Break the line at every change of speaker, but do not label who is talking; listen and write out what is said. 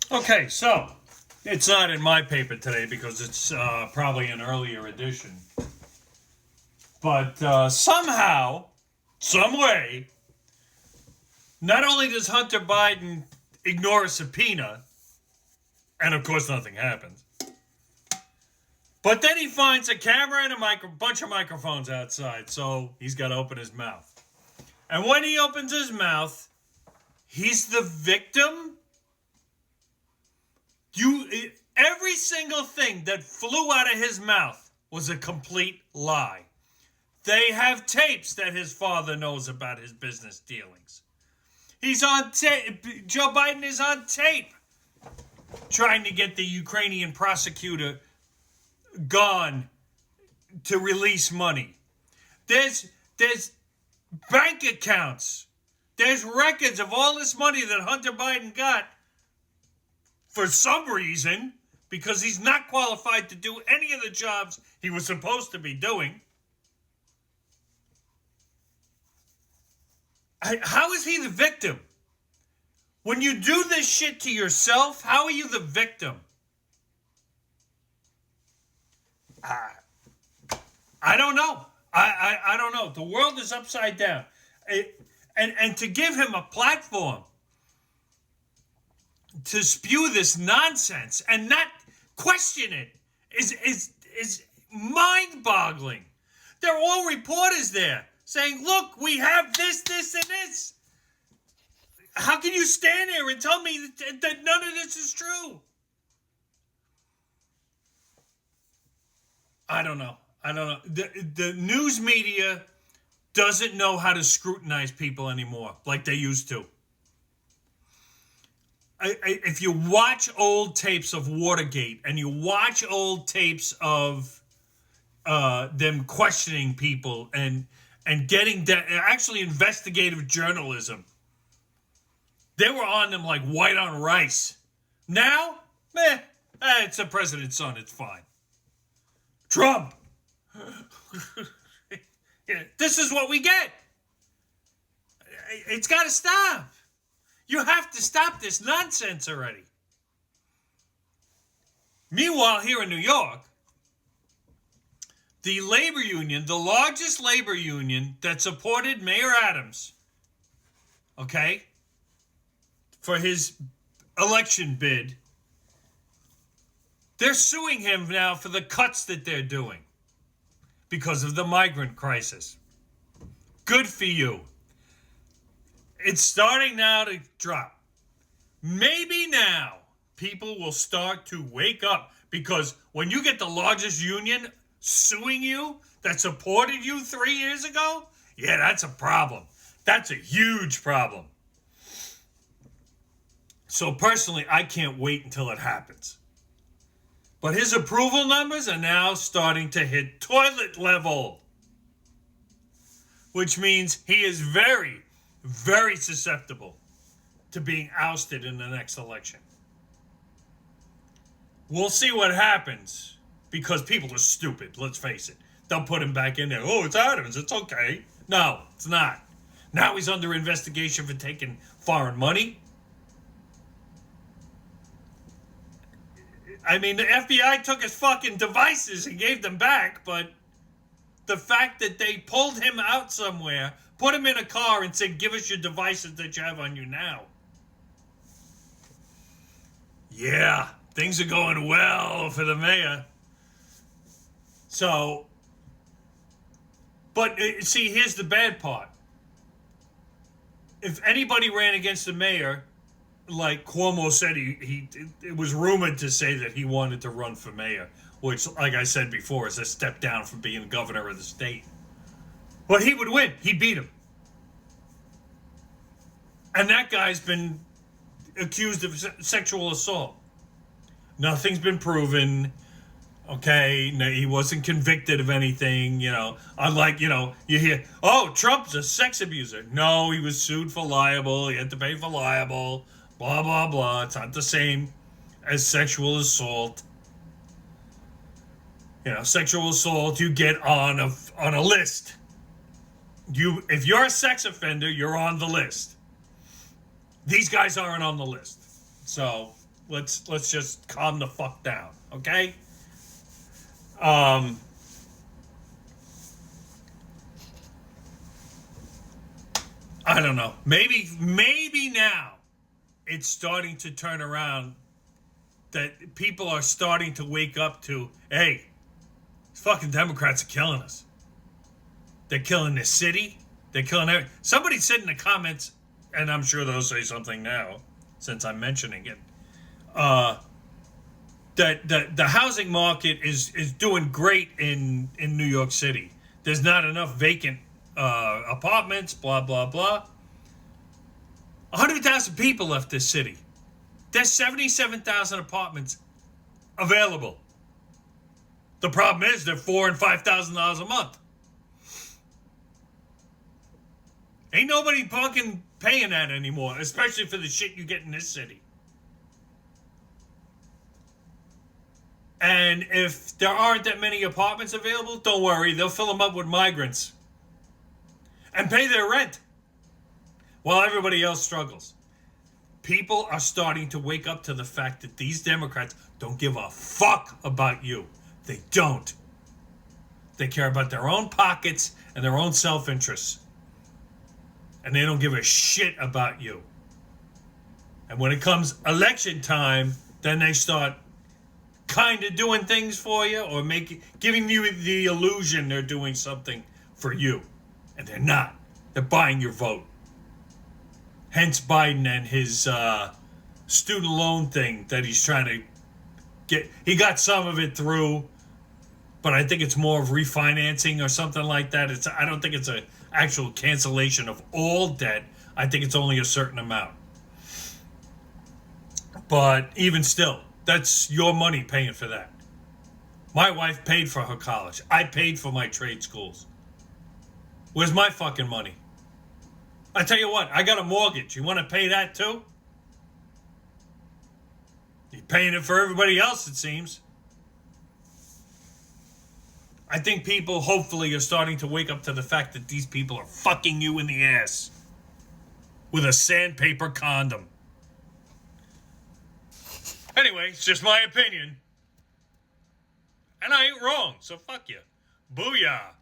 Okay, so it's not in my paper today because it's probably an earlier edition. But somehow, some way, not only does Hunter Biden ignore a subpoena, and of course nothing happens, but then he finds a camera and a bunch of microphones outside, so he's got to open his mouth. And when he opens his mouth, he's the victim. Every single thing that flew out of his mouth was a complete lie. They have tapes that his father knows about his business dealings. He's on tape. Joe Biden is on tape trying to get the Ukrainian prosecutor gone to release money. There's bank accounts. There's records of all this money that Hunter Biden got for some reason, because he's not qualified to do any of the jobs he was supposed to be doing. How is he the victim? When you do this shit to yourself, how are you the victim? I don't know. I don't know. The world is upside down. And to give him a platform to spew this nonsense and not question it is mind-boggling. There are all reporters there saying, look, we have this, and this. How can you stand there and tell me that none of this is true? I don't know. The news media doesn't know how to scrutinize people anymore like they used to. If you watch old tapes of Watergate and you watch old tapes of them questioning people and getting actually investigative journalism, they were on them like white on rice. Now, it's the president's son. It's fine. Trump. This is what we get. It's got to stop. You have to stop this nonsense already. Meanwhile, here in New York, the labor union, the largest labor union that supported Mayor Adams, okay, for his election bid, they're suing him now for the cuts that they're doing because of the migrant crisis. Good for you. It's starting now to drop. Maybe now people will start to wake up, because when you get the largest union suing you that supported you 3 years ago, yeah, that's a problem. That's a huge problem. So personally, I can't wait until it happens. But his approval numbers are now starting to hit toilet level, which means he is very, very susceptible to being ousted in the next election. We'll see what happens, because people are stupid, let's face it. They'll put him back in there. Oh, it's Adams, it's okay. No, it's not. Now he's under investigation for taking foreign money. I mean, the FBI took his fucking devices and gave them back, but the fact that they pulled him out somewhere, put him in a car and said, give us your devices that you have on you now. Yeah, things are going well for the mayor. So, but see, here's the bad part. If anybody ran against the mayor, like Cuomo said, it was rumored to say that he wanted to run for mayor, which, like I said before, is a step down from being governor of the state. But he would win. He beat him. And that guy's been accused of sexual assault. Nothing's been proven. Okay, no, he wasn't convicted of anything, Unlike, you hear, oh, Trump's a sex abuser. No, he was sued for libel. He had to pay for libel. Blah, blah, blah. It's not the same as sexual assault. Sexual assault, you get on a list. If you're a sex offender, you're on the list. These guys aren't on the list. So, Let's just calm the fuck down, okay? I don't know. Maybe now it's starting to turn around, that people are starting to wake up to, hey, these fucking Democrats are killing us. They're killing this city. They're killing everything. Somebody said in the comments, and I'm sure they'll say something now since I'm mentioning it, that the housing market is doing great in New York City. There's not enough vacant apartments, blah, blah, blah. 100,000 people left this city. There's 77,000 apartments available. The problem is they're $4,000 and $5,000 a month. Ain't nobody fucking paying that anymore, especially for the shit you get in this city. And if there aren't that many apartments available, don't worry, they'll fill them up with migrants and pay their rent while everybody else struggles. People are starting to wake up to the fact that these Democrats don't give a fuck about you. They don't. They care about their own pockets and their own self-interests. And they don't give a shit about you. And when it comes election time, then they start kind of doing things for you, or giving you the illusion they're doing something for you. And they're not. They're buying your vote. Hence Biden and his student loan thing that he's trying to get. He got some of it through, but I think it's more of refinancing or something like that. I don't think it's an actual cancellation of all debt. I think it's only a certain amount. But even still, that's your money paying for that. My wife paid for her college. I paid for my trade schools. Where's my fucking money? I tell you what, I got a mortgage. You want to pay that too? You're paying it for everybody else, it seems. I think people hopefully are starting to wake up to the fact that these people are fucking you in the ass with a sandpaper condom. Anyway, it's just my opinion. And I ain't wrong, so fuck you. Booyah.